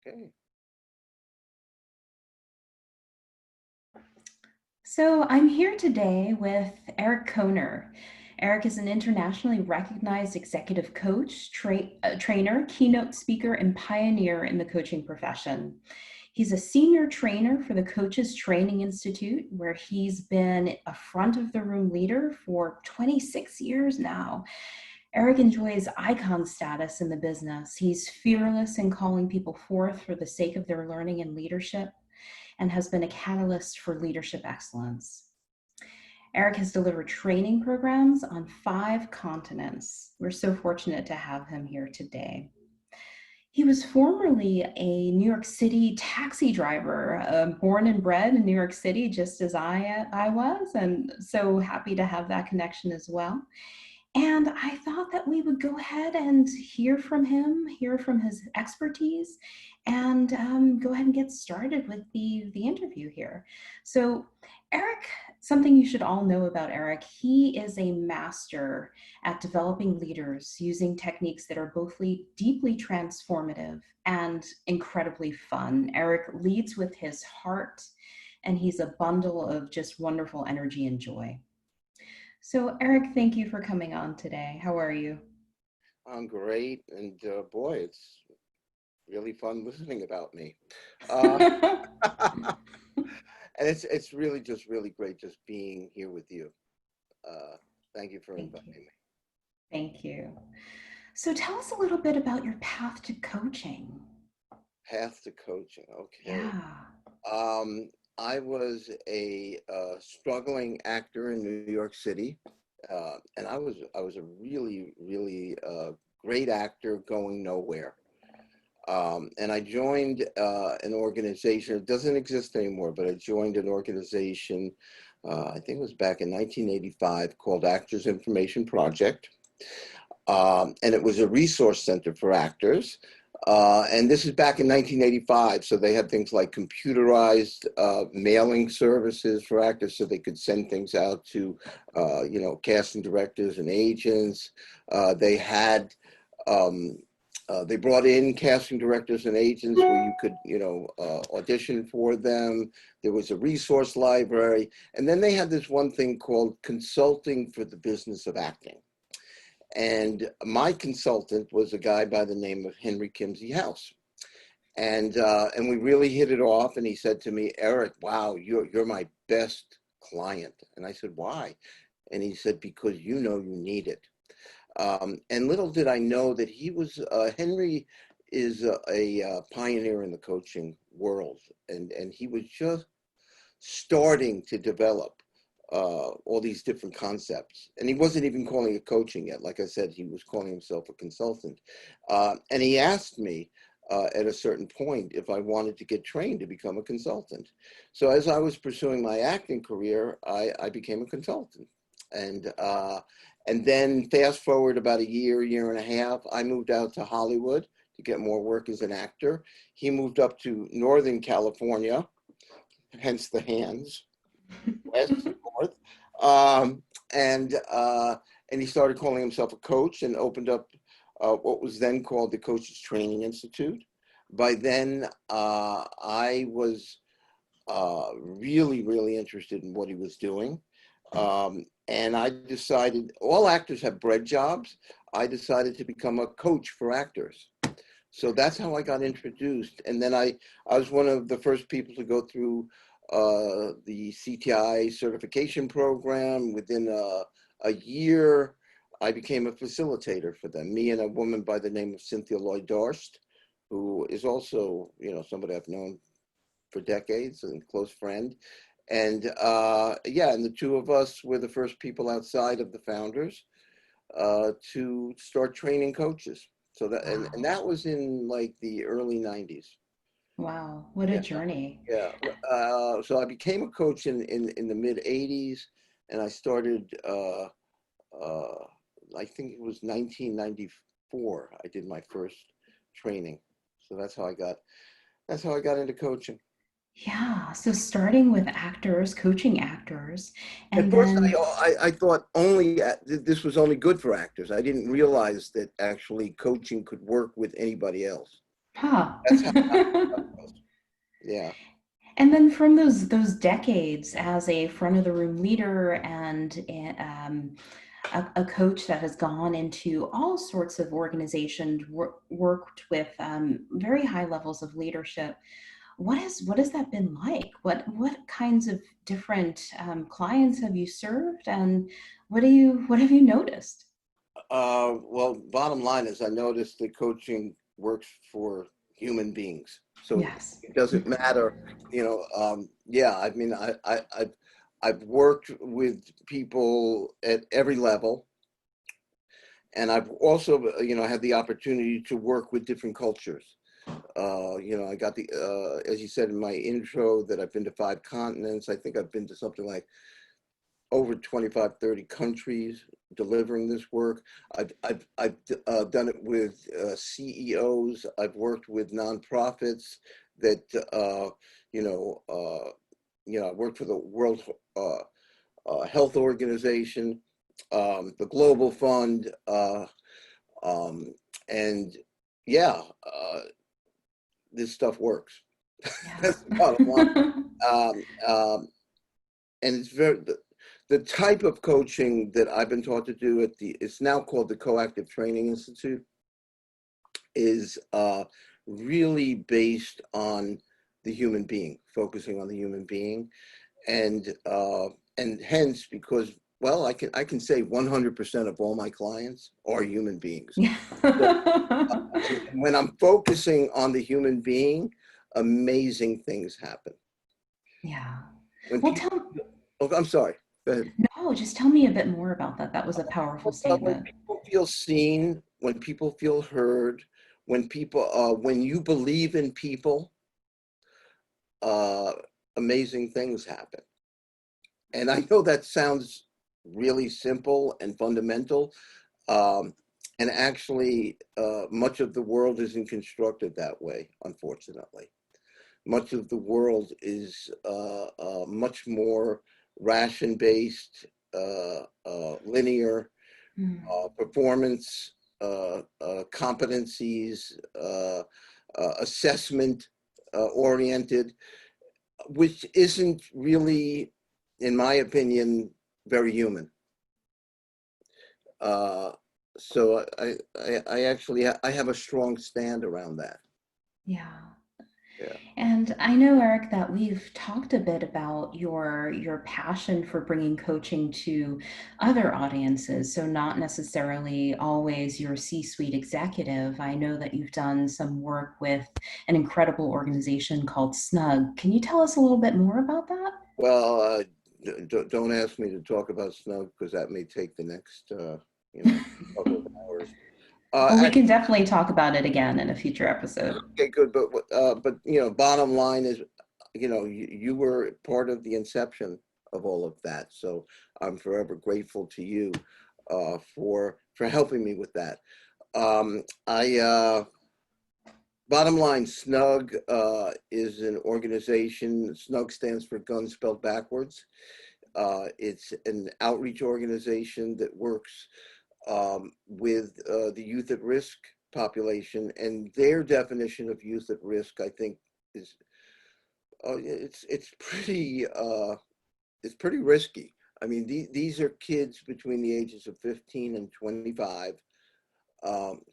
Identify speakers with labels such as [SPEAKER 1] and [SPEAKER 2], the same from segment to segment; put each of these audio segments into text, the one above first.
[SPEAKER 1] Okay.
[SPEAKER 2] So I'm here today with Eric Kohner. Eric is an internationally recognized executive coach, trainer, keynote speaker, and pioneer in the coaching profession. He's a senior trainer for the Coaches Training Institute, where he's been a front of the room leader for 26 years now. Eric enjoys icon status in the business. He's fearless in calling people forth for the sake of their learning and leadership, and has been a catalyst for leadership excellence. Eric has delivered training programs on 5 continents. We're so fortunate to have him here today. He was formerly a New York City taxi driver, born and bred in New York City, just as I was, and so happy to have that connection as well. And I thought that we would go ahead and hear from him, hear from his expertise, and go ahead and get started with the interview here. So Eric, something you should all know about Eric, he is a master at developing leaders using techniques that are both deeply transformative and incredibly fun. Eric leads with his heart, and he's a bundle of just wonderful energy and joy. So Eric, thank you for coming on today. How are you?
[SPEAKER 1] I'm great, and boy, it's really fun listening about me. Uh, and it's really just really great just being here with you. Uh, Thank you for
[SPEAKER 2] Thank
[SPEAKER 1] inviting
[SPEAKER 2] you.
[SPEAKER 1] me.
[SPEAKER 2] Thank you. So tell us a little bit about your path to coaching.
[SPEAKER 1] Path to coaching. Okay.
[SPEAKER 2] Yeah.
[SPEAKER 1] Um, I was a struggling actor in New York City, and I was a really great actor going nowhere. And I joined an organization. It doesn't exist anymore, but I joined an organization. I think it was back in 1985 called Actors Information Project, and it was a resource center for actors. And this is back in 1985, so they had things like computerized mailing services for actors, so they could send things out to, casting directors and agents. They had they brought in casting directors and agents where you could, audition for them. There was a resource library, and then they had this one thing called consulting for the business of acting. And my consultant was a guy by the name of Henry Kimsey House. And we really hit it off. And he said to me, Eric, wow, you're my best client. And I said, why? And he said, because you need it. And little did I know that Henry is a pioneer in the coaching world. And he was just starting to develop all these different concepts. And he wasn't even calling it coaching yet. Like I said, he was calling himself a consultant. And he asked me at a certain point if I wanted to get trained to become a consultant. So as I was pursuing my acting career, I became a consultant. And then fast forward about a year and a half, I moved out to Hollywood to get more work as an actor. He moved up to Northern California, hence the hands, west and north. Um, and and he started calling himself a coach and opened up what was then called the Coaches Training Institute. By then, I was really interested in what he was doing. And I decided, all actors have bread jobs. I decided to become a coach for actors. So that's how I got introduced. And then I was one of the first people to go through the CTI certification program. Within a year, I became a facilitator for them. Me and a woman by the name of Cynthia Lloyd-Darst, who is also, somebody I've known for decades and close friend. And and the two of us were the first people outside of the founders to start training coaches. So that and
[SPEAKER 2] Wow.
[SPEAKER 1] that was in like the early 90s.
[SPEAKER 2] Wow. What a
[SPEAKER 1] Yeah,
[SPEAKER 2] journey.
[SPEAKER 1] yeah. So I became a coach in the mid 80s, and I started. Uh, I think it was 1994. I did my first training. So that's how I got into coaching.
[SPEAKER 2] Yeah. So starting with actors, coaching actors,
[SPEAKER 1] At
[SPEAKER 2] and
[SPEAKER 1] first,
[SPEAKER 2] then
[SPEAKER 1] I thought this was only good for actors. I didn't realize that actually coaching could work with anybody else.
[SPEAKER 2] Huh.
[SPEAKER 1] That's how it goes. Yeah.
[SPEAKER 2] And then from those decades as a front of the room leader and a coach that has gone into all sorts of organizations, worked with very high levels of leadership. What has that been like? What kinds of different clients have you served, and what have you noticed?
[SPEAKER 1] Well, bottom line is I noticed that coaching works for human beings. So
[SPEAKER 2] Yes.
[SPEAKER 1] it doesn't matter, yeah, I mean, I've worked with people at every level, and I've also, had the opportunity to work with different cultures. I got as you said in my intro, that I've been to 5 continents. I think I've been to something like over 25, 30 countries delivering this work. I've done it with CEOs. I've worked with nonprofits that, I worked for the World Health Organization, the Global Fund, and yeah, this stuff works.
[SPEAKER 2] Yeah.
[SPEAKER 1] That's the bottom line. Um, um, and it's the type of coaching that I've been taught to do it's now called the CoActive Training Institute, is really based on the human being, focusing on the human being, and hence, because, well, I can say 100% of all my clients are human beings.
[SPEAKER 2] Yeah.
[SPEAKER 1] So, and when I'm focusing on the human being, amazing things happen.
[SPEAKER 2] Yeah.
[SPEAKER 1] When
[SPEAKER 2] Well,
[SPEAKER 1] people, oh, I'm sorry. Go ahead.
[SPEAKER 2] no, just tell me a bit more about that. That was a powerful
[SPEAKER 1] When
[SPEAKER 2] statement.
[SPEAKER 1] people feel seen, when people feel heard, when you believe in people, uh, amazing things happen. And I know that sounds really simple and fundamental. Um, and actually, much of the world isn't constructed that way, unfortunately. Much of the world is much more ration-based, linear,
[SPEAKER 2] Mm.
[SPEAKER 1] performance, competencies, assessment oriented, which isn't really, in my opinion, very human. Uh, so I actually I have a strong stand around that.
[SPEAKER 2] Yeah.
[SPEAKER 1] Yeah.
[SPEAKER 2] And I know, Eric, that we've talked a bit about your passion for bringing coaching to other audiences, so not necessarily always your C-suite executive. I know that you've done some work with an incredible organization called Snug. Can you tell us a little bit more about that?
[SPEAKER 1] Well, don't ask me to talk about Snug, because that may take the next couple of hours.
[SPEAKER 2] Well, we can
[SPEAKER 1] Actually,
[SPEAKER 2] definitely talk about it again in a future episode.
[SPEAKER 1] okay, good. But bottom line is, you were part of the inception of all of that. So I'm forever grateful to you for helping me with that. I Bottom line, Snug is an organization. Snug stands for Gun Spelled Backwards. It's an outreach organization that works with the youth at risk population, and their definition of youth at risk, I think, is it's pretty risky. I mean, these are kids between the ages of 15 and 25,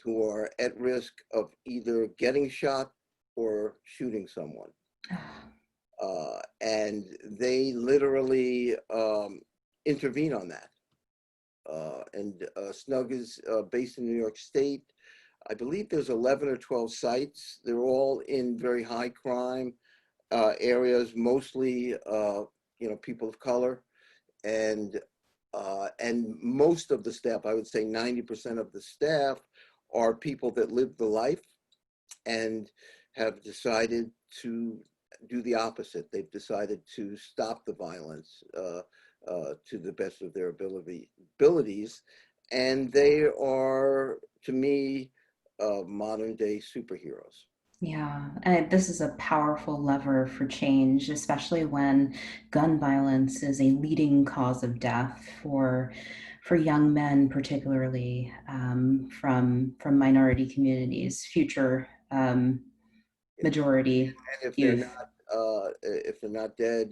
[SPEAKER 1] who are at risk of either getting shot or shooting someone. And they literally intervene on that. And Snug is based in New York State. I believe there's 11 or 12 sites. They're all in very high crime areas, mostly people of color, and most of the staff, I would say 90% of the staff, are people that live the life and have decided to do the opposite. They've decided to stop the violence to the best of their abilities, and they are, to me, modern day superheroes.
[SPEAKER 2] Yeah, and this is a powerful lever for change, especially when gun violence is a leading cause of death for young men, particularly from minority communities, future majority
[SPEAKER 1] And
[SPEAKER 2] youth.
[SPEAKER 1] if they're not dead,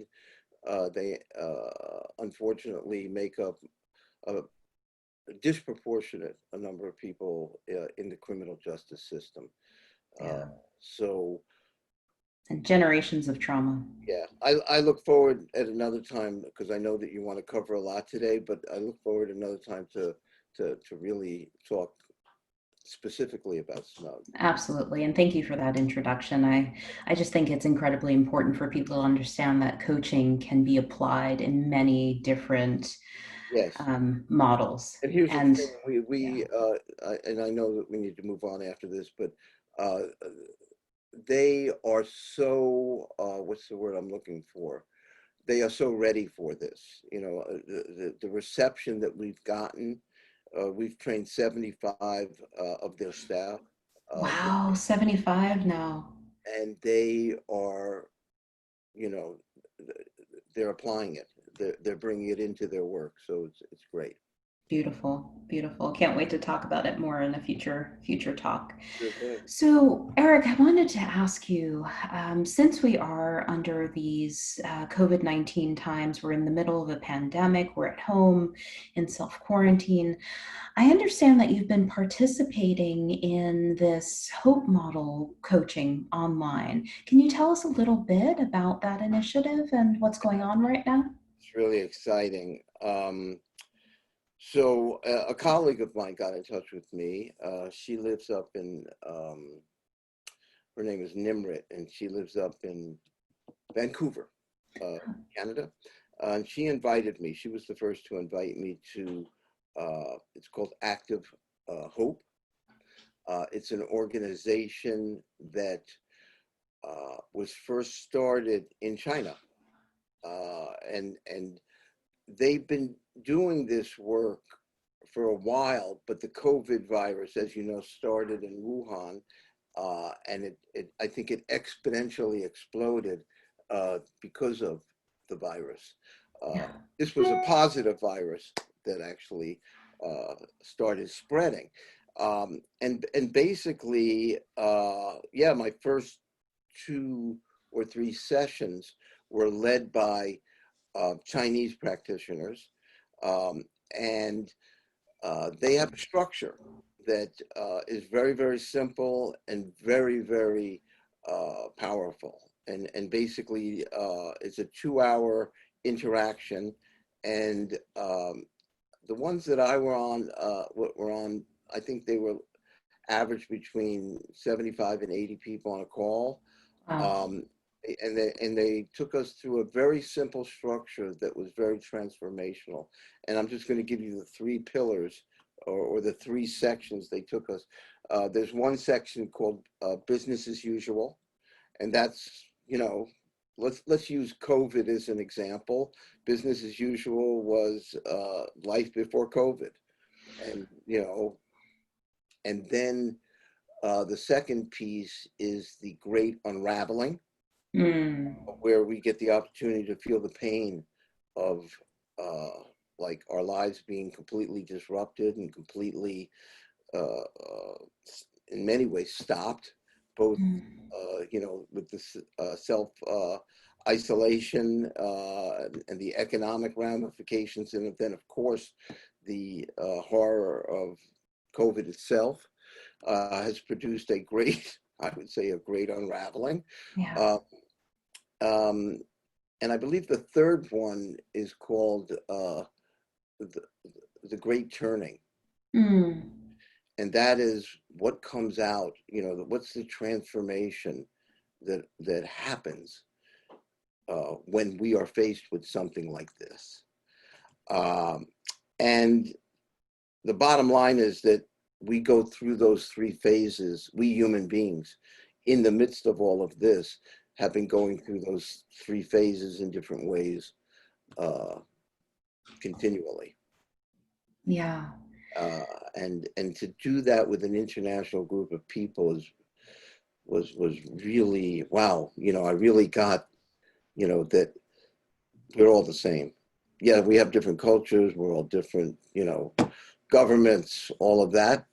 [SPEAKER 1] they unfortunately make up a disproportionate a number of people in the criminal justice system. Uh,
[SPEAKER 2] Yeah.
[SPEAKER 1] so
[SPEAKER 2] And generations of trauma.
[SPEAKER 1] yeah, I look forward at another time because I know that you want to cover a lot today, but I look forward another time to really talk specifically about Snug.
[SPEAKER 2] Absolutely. And thank you for that introduction. I just think it's incredibly important for people to understand that coaching can be applied in many different
[SPEAKER 1] Yes.
[SPEAKER 2] models.
[SPEAKER 1] And here's the
[SPEAKER 2] And
[SPEAKER 1] thing,
[SPEAKER 2] yeah.
[SPEAKER 1] and I know that we need to move on after this, but uh, they are so, what's the word I'm looking for? They are so ready for this. You know, the reception that we've gotten, we've trained 75 of their staff,
[SPEAKER 2] Wow, 75 now.
[SPEAKER 1] and they are, you know, they're applying it. They're bringing it into their work. So it's great.
[SPEAKER 2] Beautiful, beautiful. Can't wait to talk about it more in a future talk.
[SPEAKER 1] Sure thing.
[SPEAKER 2] So, Eric, I wanted to ask you, since we are under these COVID-19 times, we're in the middle of a pandemic, we're at home in self-quarantine. I understand that you've been participating in this Hope Model coaching online. Can you tell us a little bit about that initiative and what's going on right now?
[SPEAKER 1] It's really exciting. So a colleague of mine got in touch with me. She lives up in, her name is Nimrit, and she lives up in Vancouver, uh, Canada. And she invited me. She was the first to invite me to, it's called Active Hope. It's an organization that was first started in China. And they've been doing this work for a while, but the COVID virus, as you know, started in Wuhan, and I think it exponentially exploded because of the virus. Uh,
[SPEAKER 2] Yeah.
[SPEAKER 1] this was a positive virus that actually started spreading, and basically, yeah, my first 2 or 3 sessions were led by Chinese practitioners, um, and they have a structure that is very, very simple and very, very powerful. And basically, it's a 2-hour interaction. And the ones that I were on, I think they were average between 75 and 80 people on a call.
[SPEAKER 2] Wow.
[SPEAKER 1] Um, and they took us through a very simple structure that was very transformational. And I'm just going to give you the 3 pillars or the 3 sections they took us. There's one section called business as usual, and that's, you know, let's use COVID as an example. Business as usual was life before COVID, and you know, and then the second piece is the great unraveling,
[SPEAKER 2] Mm.
[SPEAKER 1] where we get the opportunity to feel the pain of like our lives being completely disrupted and completely, in many ways, stopped, both,
[SPEAKER 2] Mm.
[SPEAKER 1] you know, with this self isolation and the economic ramifications, and then, of course, the horror of COVID itself has produced a great, I would say, a great unraveling.
[SPEAKER 2] Yeah.
[SPEAKER 1] Uh, um, and I believe the third one is called the, the Great Turning.
[SPEAKER 2] Mm.
[SPEAKER 1] And that is what comes out, you know, what's the transformation that happens when we are faced with something like this. Um, and the bottom line is that we go through those 3 phases, we human beings, in the midst of all of this, have been going through those 3 phases in different ways uh, continually.
[SPEAKER 2] Yeah.
[SPEAKER 1] Uh, and to do that with an international group of people was really, wow. You know, I really got, you know, that we're all the same. Yeah, we have different cultures, we're all different, you know, governments, all of that,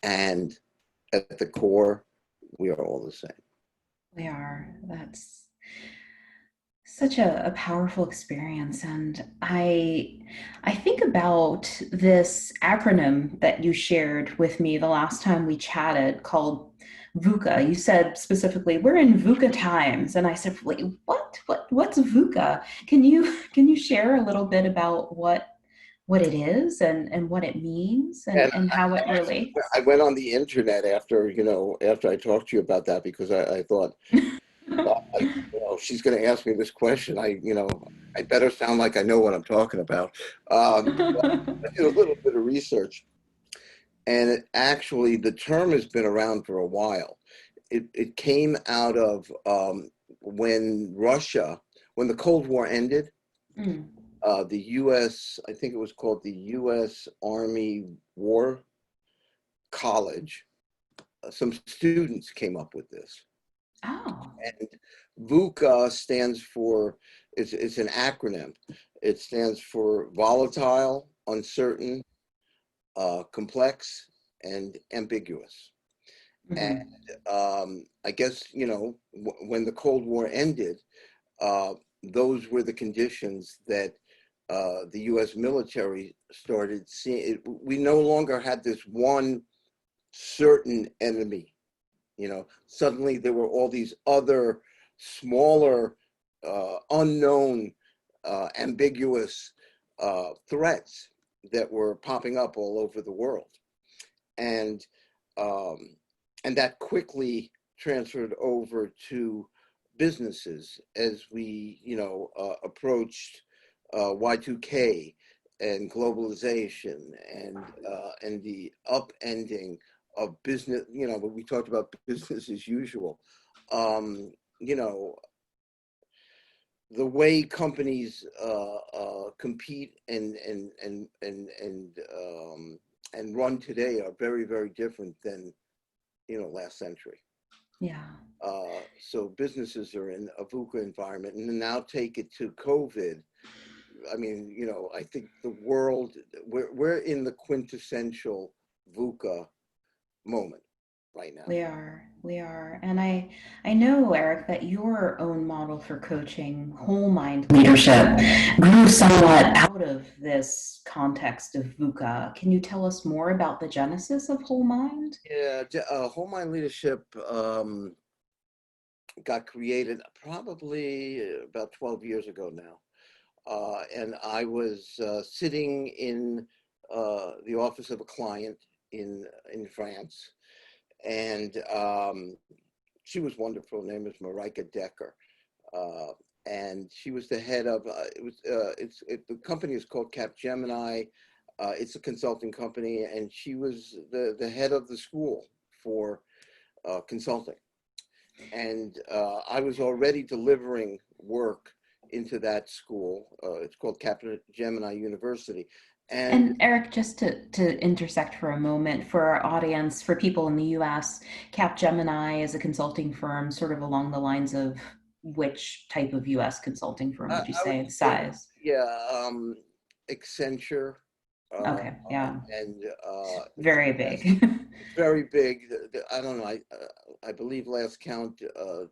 [SPEAKER 1] and at the core, we are all the same.
[SPEAKER 2] We are. That's such a powerful experience. And I think about this acronym that you shared with me the last time we chatted called VUCA. You said specifically, we're in VUCA times. And I said, wait, what's VUCA? Can you share a little bit about what it is and what it means
[SPEAKER 1] And
[SPEAKER 2] and how it relates?
[SPEAKER 1] I went on the internet after, after I talked to you about that, because I thought, well, she's going to ask me this question. I better sound like I know what I'm talking about. I did a little bit of research, and the term has been around for a while. It came out of when when the Cold War ended,
[SPEAKER 2] Mm.
[SPEAKER 1] the U.S., I think it was called the U.S. Army War College. Some students came up with this.
[SPEAKER 2] Oh.
[SPEAKER 1] And VUCA stands for, it's an acronym. It stands for volatile, uncertain, complex, and ambiguous. And
[SPEAKER 2] Mhm.
[SPEAKER 1] I guess, when the Cold War ended, those were the conditions that the US military started seeing. We no longer had this one certain enemy. Suddenly there were all these other smaller, unknown, ambiguous threats that were popping up all over the world. And um, and that quickly transferred over to businesses as we, approached Y2K and globalization and the upending of business. When we talked about business as usual, um, you know, the way companies compete and run today are very, very different than last century.
[SPEAKER 2] Yeah.
[SPEAKER 1] So businesses are in a VUCA environment, and now take it to COVID. I mean, I think the world, we're in the quintessential VUCA moment right now.
[SPEAKER 2] We are. And I know, Eric, that your own model for coaching, whole mind leadership, grew somewhat out of this context of VUCA. Can you tell us more about the genesis of whole mind?
[SPEAKER 1] Yeah, whole mind leadership got created probably about 12 years ago now. And I was sitting in the office of a client in France, and she was wonderful. Her name is Marika Decker, and she was the head of the company is called Capgemini. It's a consulting company, and she was the head of the school for consulting. And I was already delivering work into that school. It's called Capgemini University. And
[SPEAKER 2] And Eric, just to intersect for a moment for our audience, for people in the US, Capgemini is a consulting firm sort of along the lines of which type of US consulting firm would you
[SPEAKER 1] I would
[SPEAKER 2] say,
[SPEAKER 1] say,
[SPEAKER 2] size?
[SPEAKER 1] yeah, Accenture, uh,
[SPEAKER 2] Okay, yeah,
[SPEAKER 1] and
[SPEAKER 2] very
[SPEAKER 1] yes,
[SPEAKER 2] big.
[SPEAKER 1] it's very big. I don't know. I believe last count,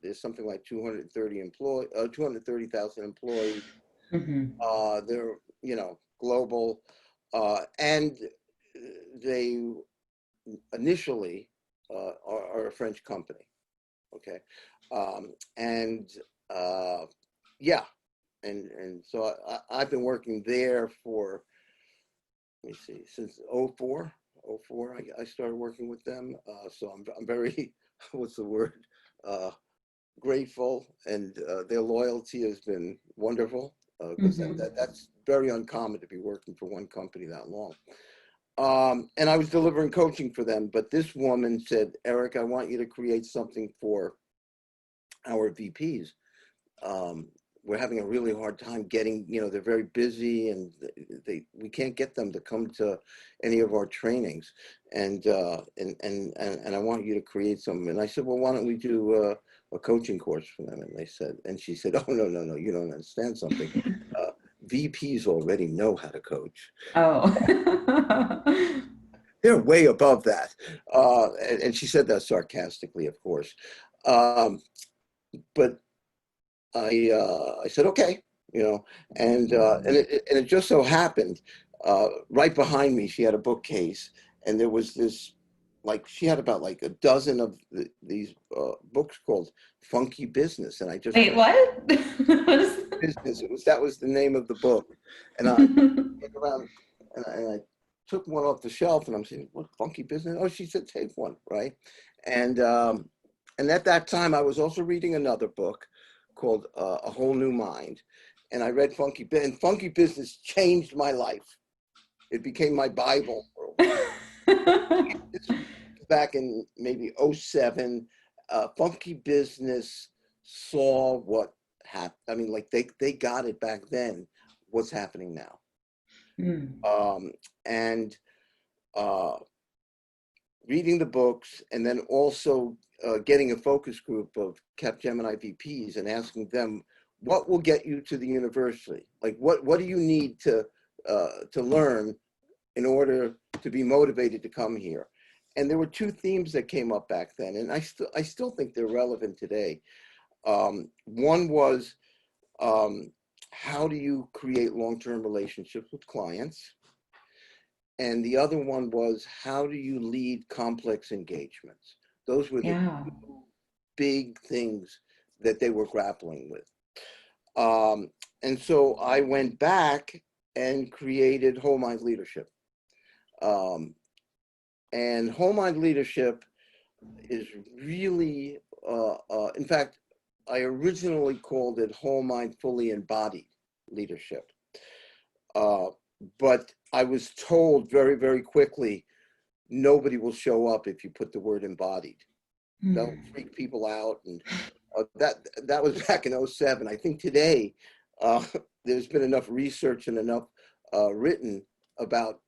[SPEAKER 1] there's something like 230,000 employees.
[SPEAKER 2] Hmm.
[SPEAKER 1] They're global, and they initially are a French company. Okay, and yeah, and so I've been working there for, let me see, since '04. I started working with them. So I'm very what's the word, grateful, and their loyalty has been wonderful, because
[SPEAKER 2] Hmm.
[SPEAKER 1] that's very uncommon to be working for one company that long. And I was delivering coaching for them, but this woman said, Eric, I want you to create something for our VPs. Um, we're having a really hard time getting, they're very busy, and we can't get them to come to any of our trainings. And I want you to create some. And I said, well, why don't we do a coaching course for them? And she said, oh, no, you don't understand something. VPs already know how to coach.
[SPEAKER 2] Oh.
[SPEAKER 1] They're way above that. And she said that sarcastically, of course. Um, but I said, okay, and it just so happened, right behind me, she had a bookcase, and there was this, like, she had about like a dozen of these books called Funky Business, and I just
[SPEAKER 2] Wait,
[SPEAKER 1] kept
[SPEAKER 2] what?
[SPEAKER 1] business. That was the name of the book, and I came around and I took one off the shelf, and I'm saying, "What Funky Business?" Oh, she said, "Take one," right? And um, and at that time, I was also reading another book called A Whole New Mind, and I read and Funky Business changed my life. It became my Bible for a while. This was back in maybe '07. Funky Business saw what happened. I mean, like they got it back then. What's happening now?
[SPEAKER 2] Mm,
[SPEAKER 1] And uh, reading the books, and then also getting a focus group of Capgemini VPs and asking them, what will get you to the university? Like, what do you need to learn in order to be motivated to come here? And there were two themes that came up back then, and I still think they're relevant today. One was, um, how do you create long-term relationships with clients? And the other one was, how do you lead complex engagements? Those were the
[SPEAKER 2] yeah.
[SPEAKER 1] two big things that they were grappling with. Um, and so I went back and created Whole Mind Leadership. Um, and Whole Mind Leadership is really, in fact, I originally called it Whole Mind Fully Embodied Leadership. Uh, but I was told very, very quickly, nobody will show up if you put the word embodied. That'll
[SPEAKER 2] Mm.
[SPEAKER 1] freak people out. And that was back in '07. I think today uh, there's been enough research and enough written about,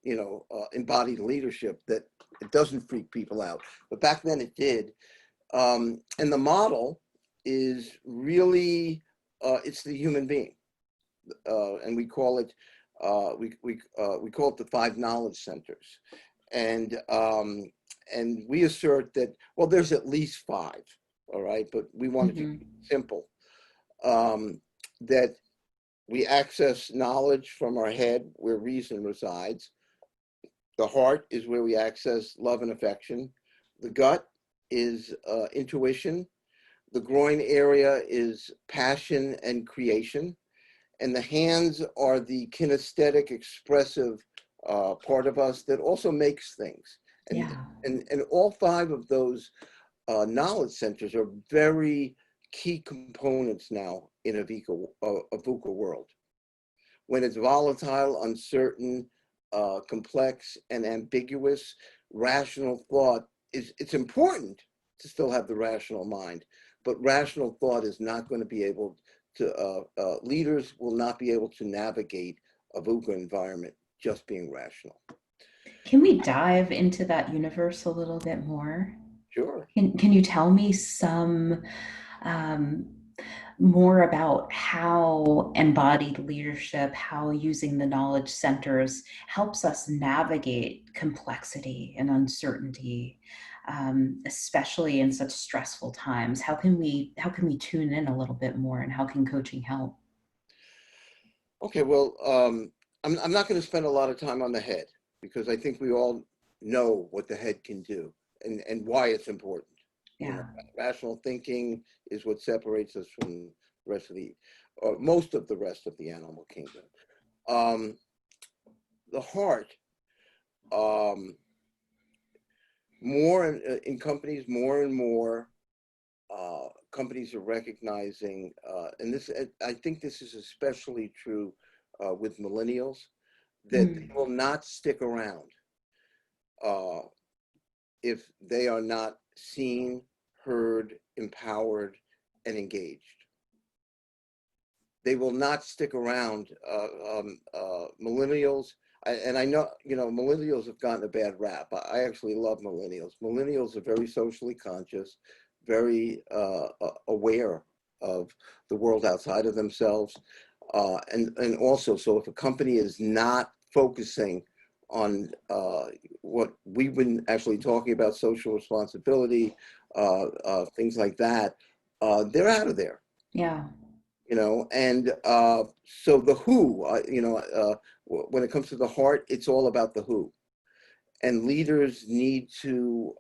[SPEAKER 1] embodied leadership that it doesn't freak people out. But back then it did. And the model is really, it's the human being. And we call it, we call it the 5 knowledge centers. And we assert that, well, there's at least 5, all right, but we wanted to keep
[SPEAKER 2] Mhm.
[SPEAKER 1] it simple. That we access knowledge from our head where reason resides. The heart is where we access love and affection. The gut is intuition. The groin area is passion and creation. And the hands are the kinesthetic, expressive part of us that also makes things. And,
[SPEAKER 2] Yeah.
[SPEAKER 1] and all 5 of those knowledge centers are very key components now in a VUCA world. When it's volatile, uncertain, complex, and ambiguous, rational thought it's important to still have the rational mind, but rational thought is not going to be able to, leaders will not be able to navigate a VUCA environment just being rational.
[SPEAKER 2] Can we dive into that universe a little bit more?
[SPEAKER 1] Sure.
[SPEAKER 2] Can you tell me some um, more about how embodied leadership, how using the knowledge centers helps us navigate complexity and uncertainty, especially in such stressful times? How can we tune in a little bit more, and how can coaching help?
[SPEAKER 1] Okay, well, I'm not going to spend a lot of time on the head because I think we all know what the head can do and why it's important. You know,
[SPEAKER 2] Yeah.
[SPEAKER 1] rational thinking is what separates us from the rest of or most of the rest of the animal kingdom. Um, the heart, um, more in companies, more and more companies are recognizing, and I think this is especially true with millennials, that they
[SPEAKER 2] Mm.
[SPEAKER 1] will not stick around uh, if they are not seen, heard, empowered, and engaged. They will not stick around. Millennials, and I know, millennials have gotten a bad rap. I actually love millennials. Millennials are very socially conscious, very aware of the world outside of themselves. And also, so if a company is not focusing on what we've been actually talking about, social responsibility, things like that, they're out of there.
[SPEAKER 2] Yeah.
[SPEAKER 1] And so the who, when it comes to the heart, it's all about the who. And leaders need to,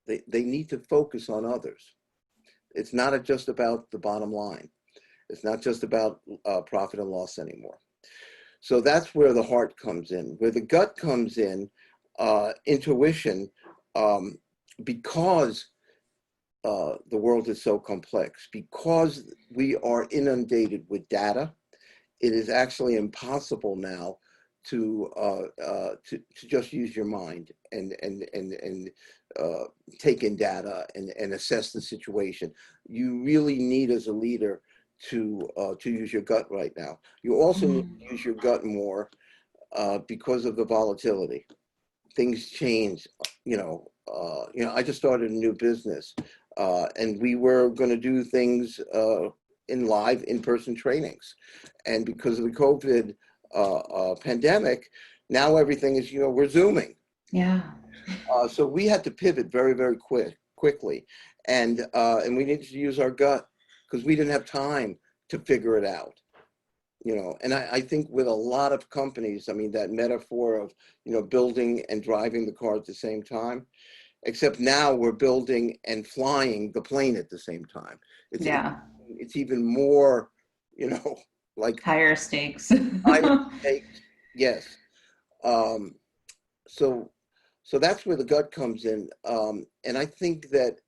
[SPEAKER 1] they need to focus on others. It's not just about the bottom line. It's not just about profit and loss anymore. So that's where the heart comes in. Where the gut comes in, intuition, because the world is so complex, because we are inundated with data. It is actually impossible now to just use your mind and take in data and assess the situation. You really need, as a leader, to use your gut right now. You also need to use your gut more because of the volatility. Things change. I just started a new business, and we were going to do things in live in-person trainings, and because of the COVID pandemic, now everything is, we're Zooming.
[SPEAKER 2] Yeah.
[SPEAKER 1] So we had to pivot very, very quickly, and we needed to use our gut because we didn't have time to figure it out. And I think with a lot of companies, I mean, that metaphor of, building and driving the car at the same time, except now we're building and flying the plane at the same time. It's even more, like
[SPEAKER 2] higher stakes.
[SPEAKER 1] higher stakes. Yes. So that's where the gut comes in. And I think that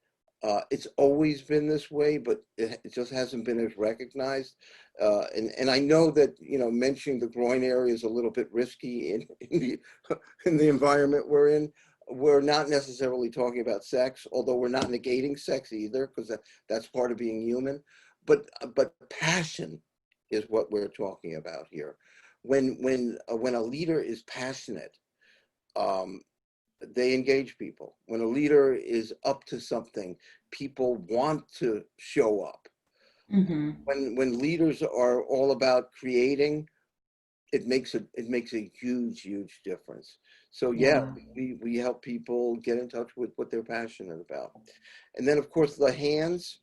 [SPEAKER 1] it's always been this way, but it just hasn't been as recognized. And I know that, mentioning the groin area is a little bit risky in the environment we're in. We're not necessarily talking about sex, although we're not negating sex either, because that's part of being human. But passion is what we're talking about here. When a leader is passionate, they engage people. When a leader is up to something, people want to show up.
[SPEAKER 2] Mm-hmm.
[SPEAKER 1] When leaders are all about creating, it makes a huge difference. So we help people get in touch with what they're passionate about. And then, of course, the hands.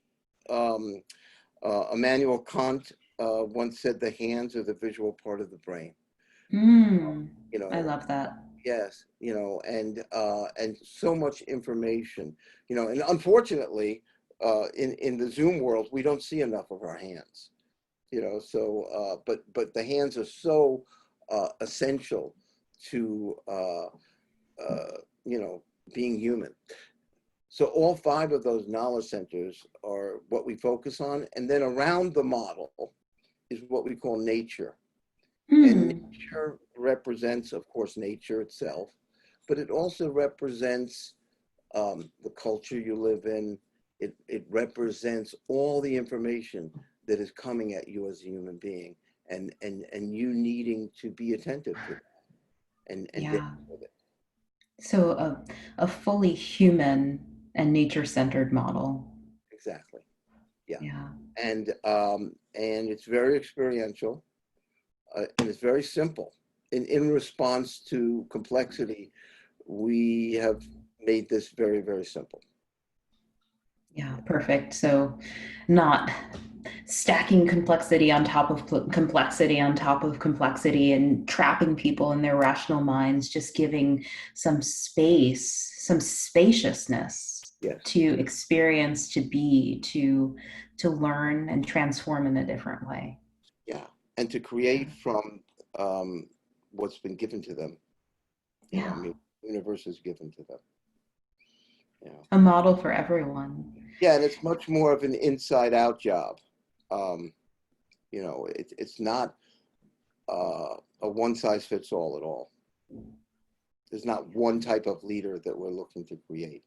[SPEAKER 1] Immanuel Kant once said the hands are the visual part of the brain.
[SPEAKER 2] I love that.
[SPEAKER 1] Yes, and so much information, and unfortunately, in the Zoom world, we don't see enough of our hands, so, but the hands are so essential to, being human. So all 5 of those knowledge centers are what we focus on. And then around the model is what we call nature. And nature represents, of course, nature itself, but it also represents the culture you live in. It represents all the information that is coming at you as a human being, and you needing to be attentive to that and deal with it.
[SPEAKER 2] So a fully human and nature-centered model.
[SPEAKER 1] Exactly. Yeah.
[SPEAKER 2] Yeah.
[SPEAKER 1] And it's very experiential, and it's very simple. In response to complexity, we have made this very, very simple.
[SPEAKER 2] Yeah, perfect. So not stacking complexity on top of complexity on top of complexity and trapping people in their rational minds, just giving some space, some spaciousness to experience, to be, to learn and transform in a different way.
[SPEAKER 1] Yeah, and to create from what's been given to them. I mean, the universe is given to them.
[SPEAKER 2] A model for everyone.
[SPEAKER 1] Yeah, and it's much more of an inside-out job. It's not a one-size-fits-all at all. There's not one type of leader that we're looking to create.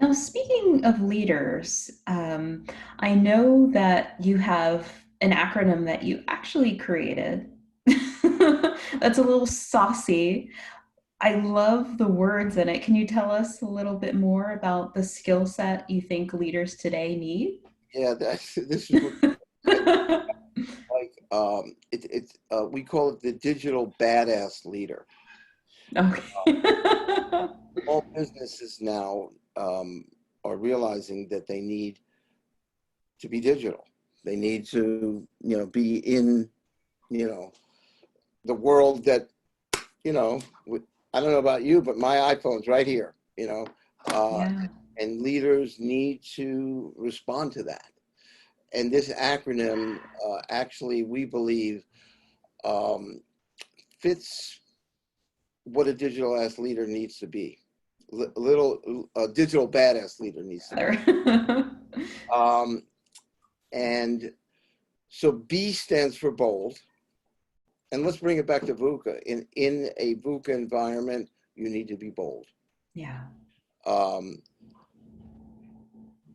[SPEAKER 2] Now, speaking of leaders, I know that you have an acronym that you actually created. That's a little saucy. I love the words in it. Can you tell us a little bit more about the skill set you think leaders today need?
[SPEAKER 1] Yeah, this is like we call it the digital badass leader.
[SPEAKER 2] Okay.
[SPEAKER 1] All businesses now are realizing that they need to be digital. They need to, be in, the world that, I don't know about you, but my iPhone's right here,
[SPEAKER 2] Yeah.
[SPEAKER 1] and leaders need to respond to that. And this acronym, actually, we believe, fits what a digital ass leader needs to be. A digital badass leader needs to be. And so B stands for bold. And let's bring it back to VUCA. In a VUCA environment, you need to be bold.
[SPEAKER 2] Yeah.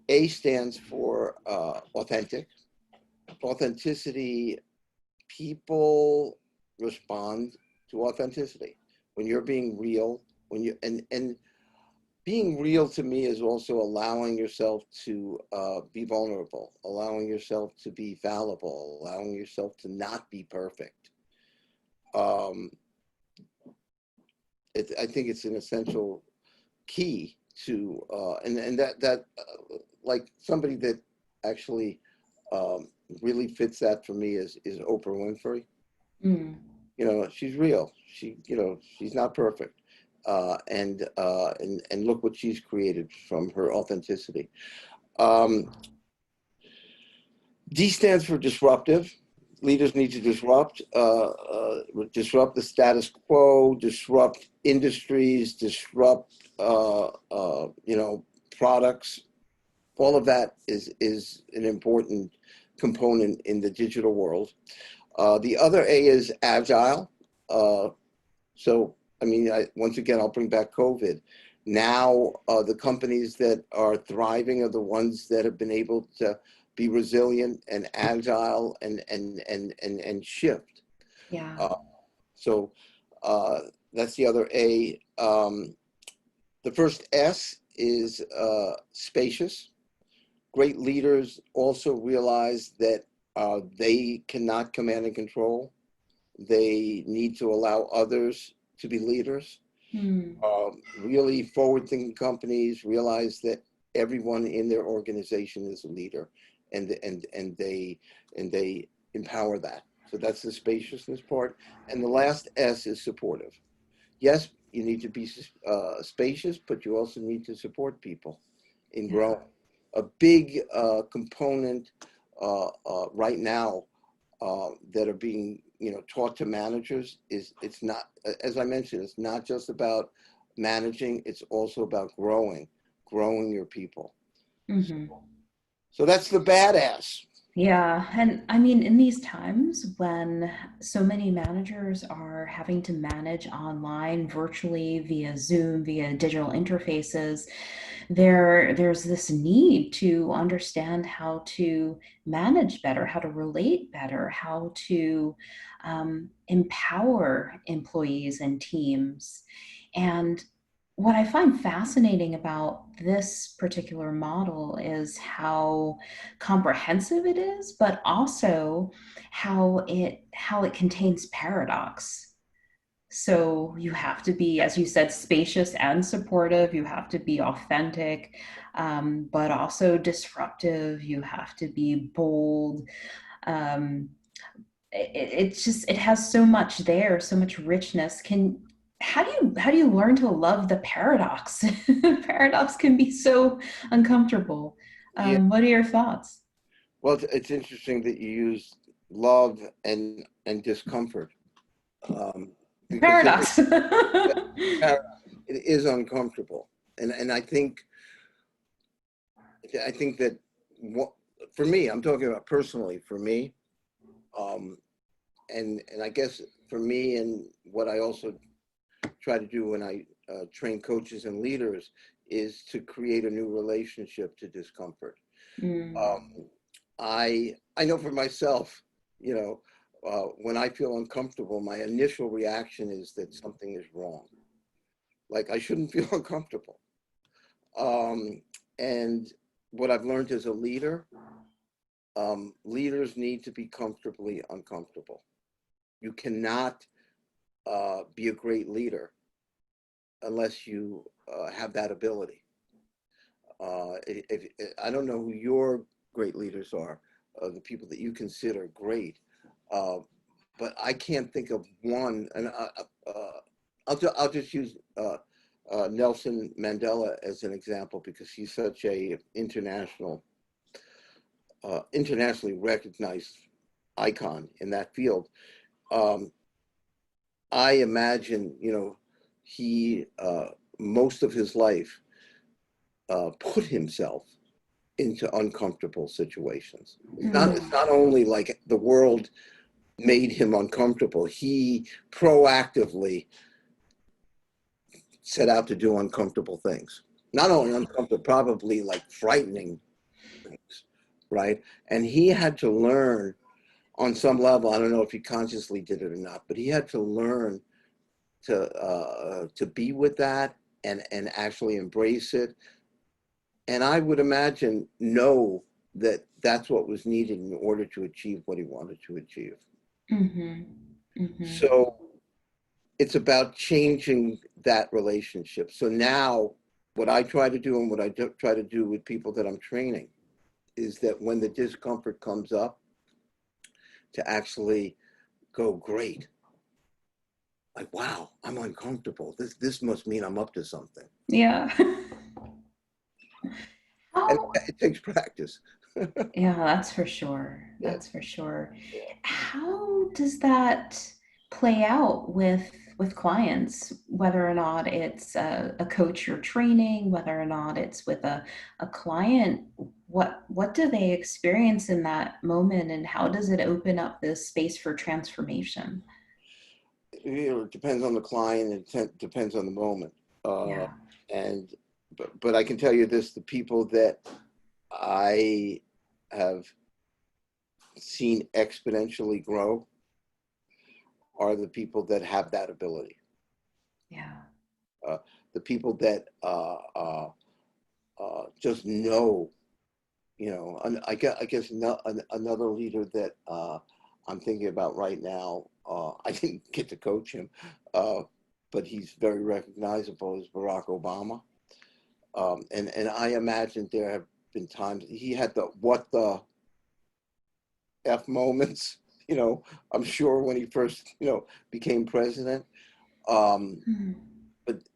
[SPEAKER 1] A stands for authentic. Authenticity, people respond to authenticity. When you're being real, and being real to me is also allowing yourself to be vulnerable, allowing yourself to be fallible, allowing yourself to not be perfect. I think it's an essential key to, and that like somebody that actually really fits that for me is Oprah Winfrey.
[SPEAKER 2] Mm.
[SPEAKER 1] She's real. She's not perfect. And look what she's created from her authenticity. D stands for disruptive. Leaders need to disrupt the status quo, disrupt industries, disrupt products. All of that is an important component in the digital world. The other A is agile. So, once again, I'll bring back COVID. Now, the companies that are thriving are the ones that have been able to be resilient and agile and shift.
[SPEAKER 2] Yeah.
[SPEAKER 1] So that's the other A. The first S is spacious. Great leaders also realize that they cannot command and control. They need to allow others to be leaders.
[SPEAKER 2] Mm.
[SPEAKER 1] Really forward-thinking companies realize that everyone in their organization is a leader, and they empower that. So that's the spaciousness part. And the last S is supportive. Yes, you need to be spacious, but you also need to support people in growing. A big component right now that are being taught to managers is, it's not, as I mentioned, it's not just about managing, it's also about growing your people.
[SPEAKER 2] Mm-hmm.
[SPEAKER 1] So that's the badass.
[SPEAKER 2] Yeah, and in these times when so many managers are having to manage online, virtually, via Zoom, via digital interfaces, there's this need to understand how to manage better, how to relate better, how to empower employees and teams. And what I find fascinating about this particular model is how comprehensive it is, but also how it contains paradox. So you have to be, as you said, spacious and supportive. You have to be authentic, but also disruptive. You have to be bold. Um, it has so much there, so much richness. How do you learn to love the paradox? Paradox can be so uncomfortable.
[SPEAKER 1] Yeah.
[SPEAKER 2] What are your thoughts?
[SPEAKER 1] Well, it's interesting that you use love and discomfort, because
[SPEAKER 2] Paradox.
[SPEAKER 1] it is uncomfortable, and I think that what, for me, I'm talking about personally for me, and I guess for me, and what I also try to do when I train coaches and leaders is to create a new relationship to discomfort.
[SPEAKER 2] Mm.
[SPEAKER 1] I know for myself, when I feel uncomfortable, my initial reaction is that something is wrong. Like I shouldn't feel uncomfortable. And what I've learned as a leader, leaders need to be comfortably uncomfortable. You cannot be a great leader unless you have that ability. I don't know who your great leaders are, the people that you consider great, uh, but I can't think of one. And I'll just use Nelson Mandela as an example because he's such a internationally recognized icon in that field. Um, I imagine, he most of his life put himself into uncomfortable situations. It's not only like the world made him uncomfortable, he proactively set out to do uncomfortable things. Not only uncomfortable, probably like frightening things, right? And he had to learn on some level, I don't know if he consciously did it or not, but he had to learn to be with that and actually embrace it. And I would imagine know that that's what was needed in order to achieve what he wanted to achieve.
[SPEAKER 2] Mm-hmm. Mm-hmm.
[SPEAKER 1] So it's about changing that relationship. So now what I try to do and what I try to do with people that I'm training is that when the discomfort comes up, to actually go, great. Like, wow, I'm uncomfortable. This must mean I'm up to something.
[SPEAKER 2] Yeah.
[SPEAKER 1] And
[SPEAKER 2] How
[SPEAKER 1] it takes practice.
[SPEAKER 2] Yeah, that's for sure.
[SPEAKER 1] Yeah,
[SPEAKER 2] That's for sure.
[SPEAKER 1] yeah.
[SPEAKER 2] How does that play out with clients, whether or not it's a coach you're training, whether or not it's with a client? What do they experience in that moment, and how does it open up this space for transformation?
[SPEAKER 1] It depends on the client. It depends on the moment. Uh,
[SPEAKER 2] Yeah.
[SPEAKER 1] and but I can tell you this: the people that I have seen exponentially grow are the people that have that ability.
[SPEAKER 2] Yeah.
[SPEAKER 1] Uh, the people that just know, and I guess another leader that I'm thinking about right now. I didn't get to coach him, uh, but he's very recognizable as Barack Obama. And I imagine there have been times he had the what the F moments, I'm sure when he first, became president. Um,
[SPEAKER 2] Hmm.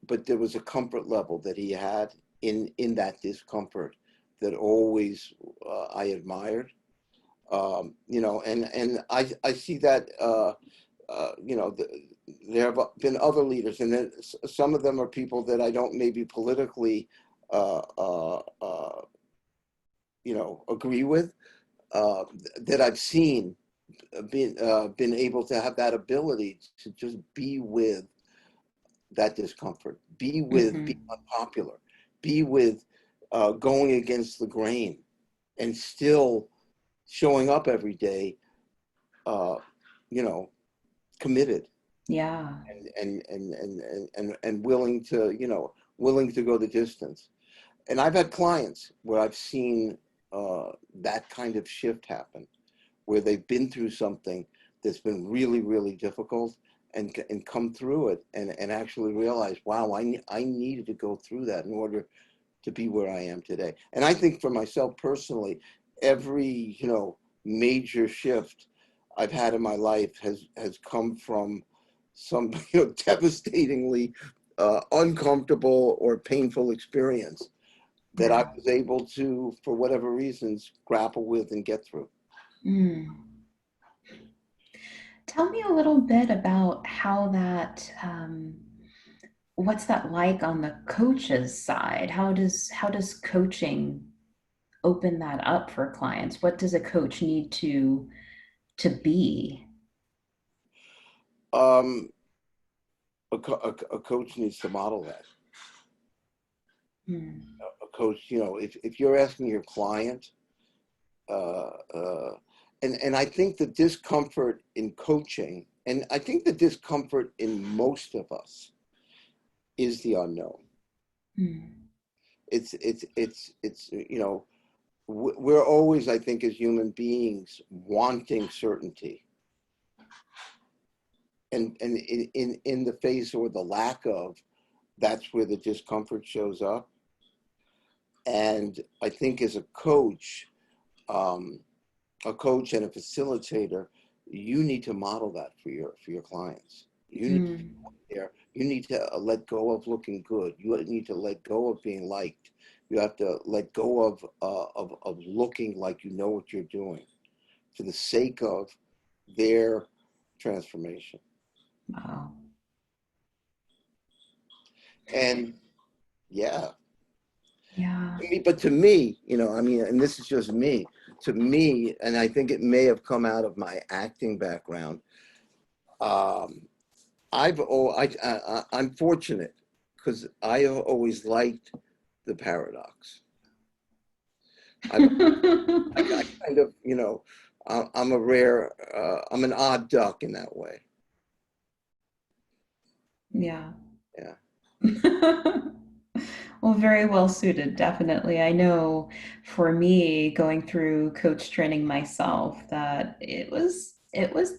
[SPEAKER 1] but there was a comfort level that he had in that discomfort that always I admired. And I see that there have been other leaders, and then some of them are people that I don't maybe politically uh, uh, uh, agree with, uh, that I've seen been able to have that ability to just be with that discomfort, be with being
[SPEAKER 2] Hmm.
[SPEAKER 1] unpopular, be with going against the grain, and still showing up every day, uh, you know, committed
[SPEAKER 2] Yeah.
[SPEAKER 1] and willing to go the distance. And I've had clients where I've seen that kind of shift happen, where they've been through something that's been really, really difficult and come through it and actually realize, wow, I needed to go through that in order to be where I am today. And I think for myself personally, every, major shift I've had in my life has come from some, devastatingly uncomfortable or painful experience that I
[SPEAKER 2] Yeah.
[SPEAKER 1] was able to, for whatever reasons, grapple with and get through.
[SPEAKER 2] Mm. Tell me a little bit about how what's that like on the coach's side? How does coaching open that up for clients? What does a coach need to be?
[SPEAKER 1] Um, a coach needs to model that.
[SPEAKER 2] Hmm.
[SPEAKER 1] A coach, if you're asking your client, uh, uh, and I think the discomfort in coaching, and I think the discomfort in most of us is the unknown.
[SPEAKER 2] Hmm.
[SPEAKER 1] It's we're always, I think, as human beings, wanting certainty, and in the face or the lack of, that's where the discomfort shows up. And I think as a coach and a facilitator, you need to model that for your clients. You need to be there. You need to let go of looking good. You need to let go of being liked. You have to let go of looking like you know what you're doing for the sake of their transformation.
[SPEAKER 2] Wow.
[SPEAKER 1] And yeah.
[SPEAKER 2] Yeah.
[SPEAKER 1] But to me, I mean, and this is just me, to me, and I think it may have come out of my acting background. I'm fortunate because I have always liked the paradox. I kind of, I'm a rare, I'm an odd duck in that way.
[SPEAKER 2] Yeah.
[SPEAKER 1] Yeah.
[SPEAKER 2] Well, very well suited, definitely. I know for me, going through coach training myself, that it was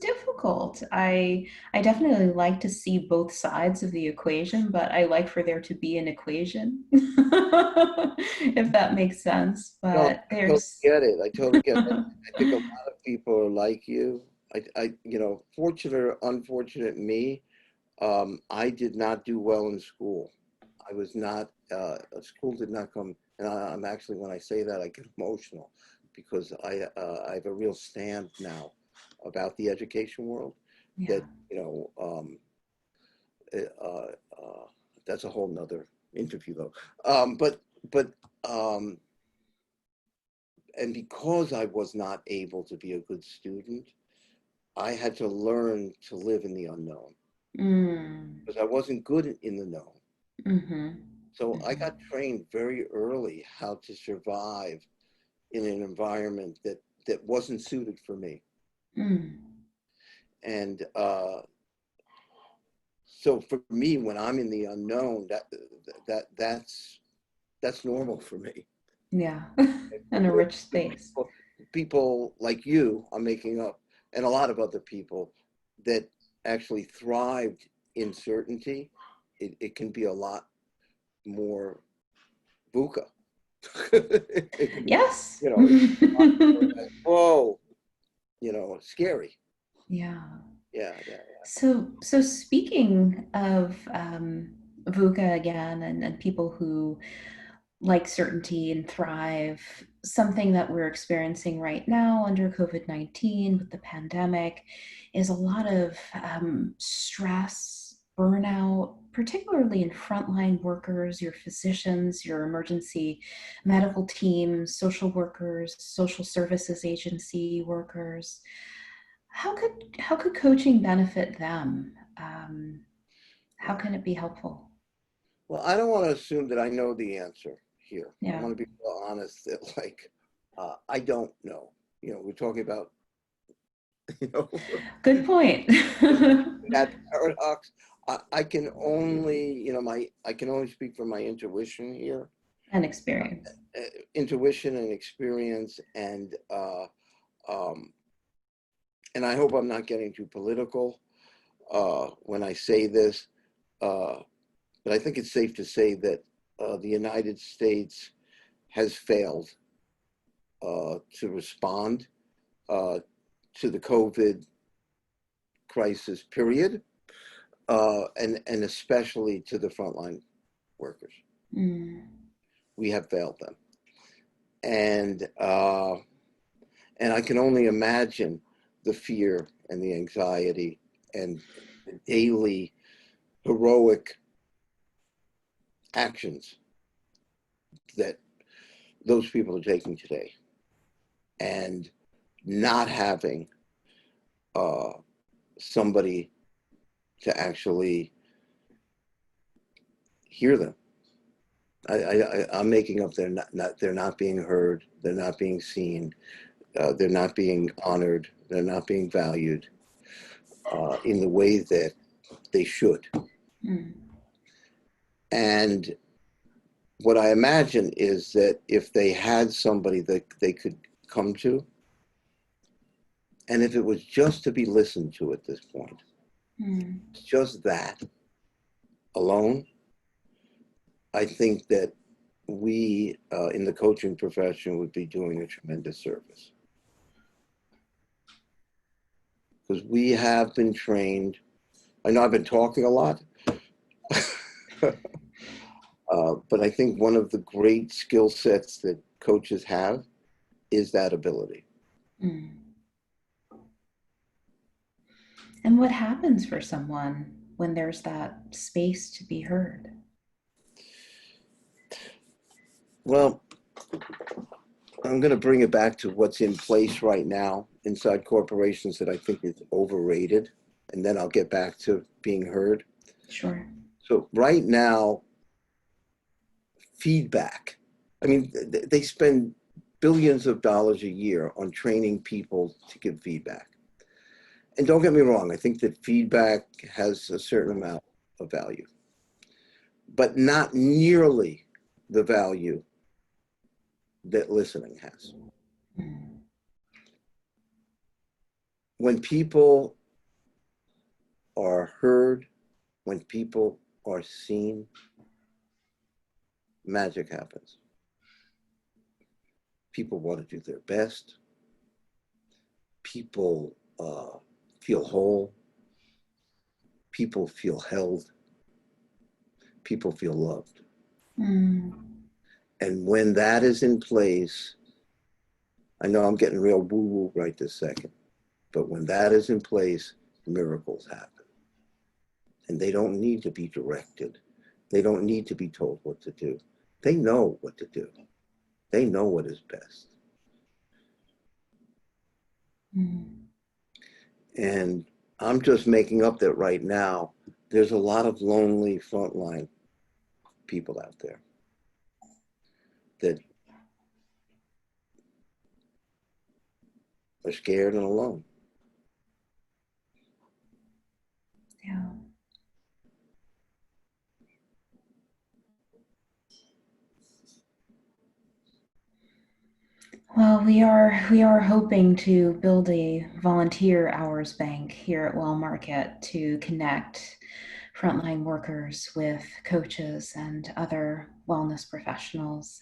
[SPEAKER 2] difficult. I definitely like to see both sides of the equation, but I like for there to be an equation, if that makes sense.
[SPEAKER 1] No,
[SPEAKER 2] But
[SPEAKER 1] I totally
[SPEAKER 2] there's
[SPEAKER 1] get it. I totally get it. I think a lot of people are like you. Fortunate or unfortunate me, I did not do well in school. I was not, school did not come, and I'm actually, when I say that, I get emotional because I have a real stand now about the education world
[SPEAKER 2] yeah.
[SPEAKER 1] that, uh, uh, that's a whole nother interview though. But, and because I was not able to be a good student, I had to learn to live in the unknown because I wasn't good in the known.
[SPEAKER 2] Mm-hmm.
[SPEAKER 1] So I
[SPEAKER 2] Mm-hmm.
[SPEAKER 1] got trained very early how to survive in an environment that wasn't suited for me. And so for me, when I'm in the unknown, that's normal for me.
[SPEAKER 2] Yeah.
[SPEAKER 1] And
[SPEAKER 2] And a rich space.
[SPEAKER 1] people like you are making up, and a lot of other people that actually thrived in certainty, it can be a lot more VUCA. It can be,
[SPEAKER 2] Yes.
[SPEAKER 1] it's a lot more like, whoa, scary.
[SPEAKER 2] Yeah.
[SPEAKER 1] Yeah, yeah,
[SPEAKER 2] So speaking of VUCA again, and people who like certainty and thrive, something that we're experiencing right now under COVID-19 with the pandemic is a lot of stress, burnout, particularly in frontline workers, your physicians, your emergency medical teams, social workers, social services agency workers. How could coaching benefit them? How
[SPEAKER 1] yeah.
[SPEAKER 2] can it be helpful?
[SPEAKER 1] Well, I don't want to assume that I know the answer here. I
[SPEAKER 2] Yeah,
[SPEAKER 1] want to be real honest that, like, I don't know. We're talking about, you know,
[SPEAKER 2] good point.
[SPEAKER 1] that paradox. I can only, I can only speak from my intuition here,
[SPEAKER 2] And experience.
[SPEAKER 1] intuition and experience, um, and I hope I'm not getting too political when I say this, uh, but I think it's safe to say that the United States has failed to respond uh, to the COVID crisis, period, and especially to the frontline workers.
[SPEAKER 2] Mm,
[SPEAKER 1] We have failed them, and and I can only imagine the fear and the anxiety and the daily heroic actions that those people are taking today, and not having uh, somebody to actually hear them. I'm making up. They're not being heard. They're not being seen. They're not being honored. They're not being valued in the way that they should.
[SPEAKER 2] mm,
[SPEAKER 1] And what I imagine is that if they had somebody that they could come to, and if it was just to be listened to at this point,
[SPEAKER 2] mm.
[SPEAKER 1] just that alone, I think that we in the coaching profession would be doing a tremendous service. Because we have been trained. I know I've been talking a lot, but I think one of the great skill sets that coaches have is that ability.
[SPEAKER 2] Mm. And what happens for someone when there's that space to be heard?
[SPEAKER 1] Well, I'm going to bring it back to what's in place right now inside corporations that I think is overrated, and then I'll get back to being heard.
[SPEAKER 2] Sure.
[SPEAKER 1] So right now, feedback. I mean, they spend billions of dollars a year on training people to give feedback. And don't get me wrong, I think that feedback has a certain amount of value, but not nearly the value that listening has.
[SPEAKER 2] Mm.
[SPEAKER 1] When people are heard, when people are seen, magic happens. People want to do their best. People feel whole. People feel held. People feel loved.
[SPEAKER 2] Mm.
[SPEAKER 1] And when that is in place, I know I'm getting real woo-woo right this second, but when that is in place, miracles happen. And they don't need to be directed. They don't need to be told what to do. They know what to do. They know what is best.
[SPEAKER 2] Mm.
[SPEAKER 1] And I'm just making up that right now, there's a lot of lonely frontline people out there that are scared and alone.
[SPEAKER 2] Yeah. Well, we are hoping to build a volunteer hours bank here at Well Market to connect frontline workers with coaches and other wellness professionals.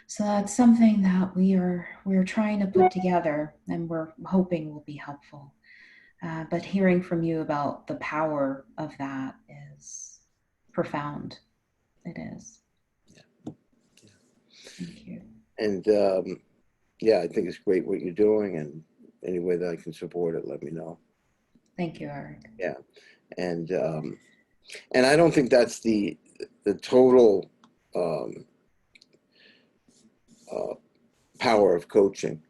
[SPEAKER 2] So that's something that we're trying to put together, and we're hoping will be helpful. But hearing from you about the power of that is profound. It is.
[SPEAKER 1] Yeah.
[SPEAKER 2] Thank you.
[SPEAKER 1] And yeah, I think it's great what you're doing, and any way that I can support it, let me know.
[SPEAKER 2] Thank you, Eric.
[SPEAKER 1] Yeah. And I don't think that's the total power of coaching,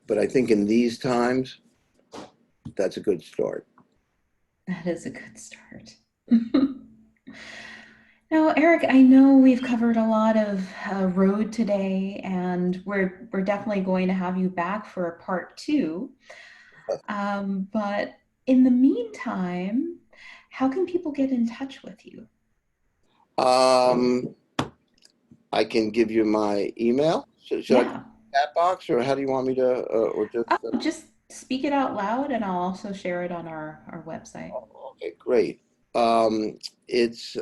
[SPEAKER 1] but I think in these times, that's a good start.
[SPEAKER 2] That is a good start. Now, Eric, I know we've covered a lot of road today, and we're definitely going to have you back for a part two. But in the meantime, how can people get in touch with you?
[SPEAKER 1] Um, I can give you my email. Should I
[SPEAKER 2] Yeah.
[SPEAKER 1] chat box, or how do you want me to, or just?
[SPEAKER 2] Just speak it out loud, and I'll also share it on our website.
[SPEAKER 1] Okay, great. It's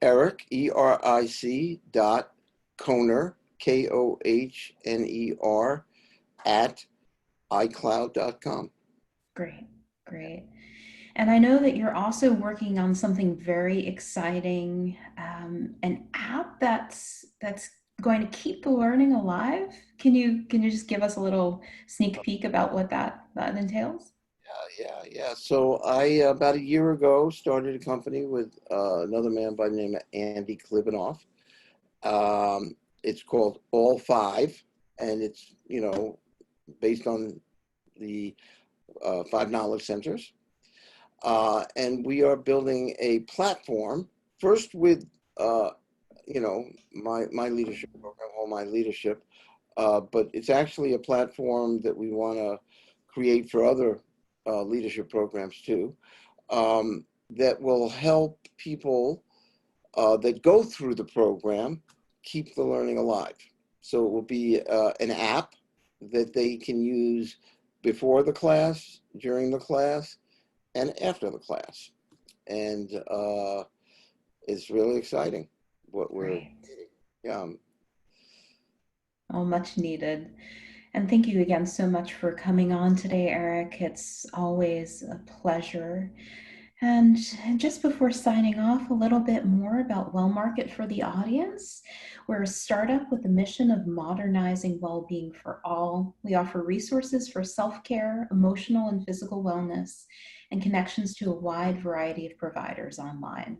[SPEAKER 1] Eric, ERIC dot Kohner, KOHNER at iCloud.com.
[SPEAKER 2] Great, great. And I know that you're also working on something very exciting, an app that's going to keep the learning alive. Can you just give us a little sneak peek about what that entails?
[SPEAKER 1] Yeah. So I, about a year ago, started a company with another man by the name of Andy Klibanoff. It's called All Five, and it's, based on the 5 knowledge centers. And we are building a platform first with, my leadership program, All My Leadership, but it's actually a platform that we want to create for other leadership programs too, that will help people that go through the program keep the learning alive. So it will be an app that they can use before the class, during the class, and after the class. And it's really exciting. what we're,
[SPEAKER 2] Great.
[SPEAKER 1] yeah.
[SPEAKER 2] Oh, much needed. And thank you again so much for coming on today, Eric. It's always a pleasure. And just before signing off, a little bit more about Well Market for the audience. We're a startup with the mission of modernizing well-being for all. We offer resources for self-care, emotional and physical wellness, and connections to a wide variety of providers online.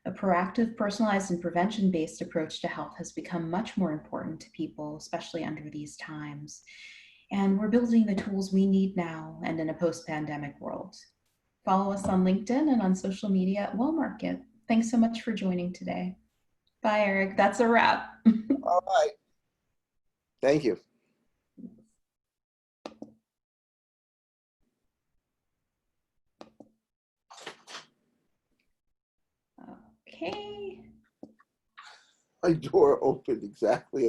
[SPEAKER 2] A proactive, personalized, and prevention-based approach to health has become much more important to people, especially under these times. And we're building the tools we need now and in a post-pandemic world. Follow us on LinkedIn and on social media at Well Market. Thanks so much for joining today. Bye, Eric. That's a wrap.
[SPEAKER 1] All right. Thank you.
[SPEAKER 2] Okay.
[SPEAKER 1] My door opened exactly